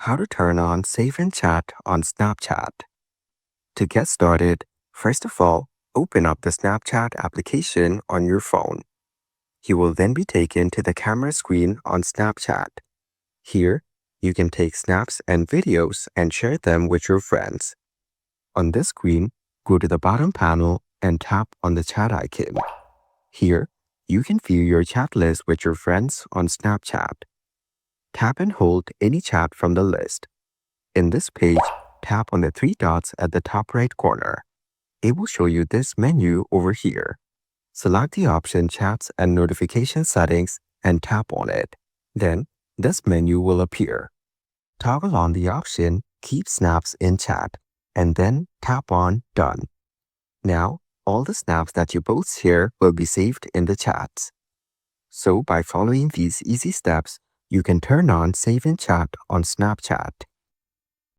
How to turn on Save in Chat on Snapchat. To get started, first of all, open up the Snapchat application on your phone. You will then be taken to the camera screen on Snapchat. Here, you can take snaps and videos and share them with your friends. On this screen, go to the bottom panel and tap on the chat icon. Here, you can view your chat list with your friends on Snapchat. Tap and hold any chat from the list. In this page, tap on the three dots at the top right corner. It will show you this menu over here. Select the option Chats and Notification Settings and tap on it. Then, this menu will appear. Toggle on the option Keep Snaps in Chat and then tap on Done. Now, all the snaps that you both share will be saved in the chats. So by following these easy steps, you can turn on Save in Chat on Snapchat.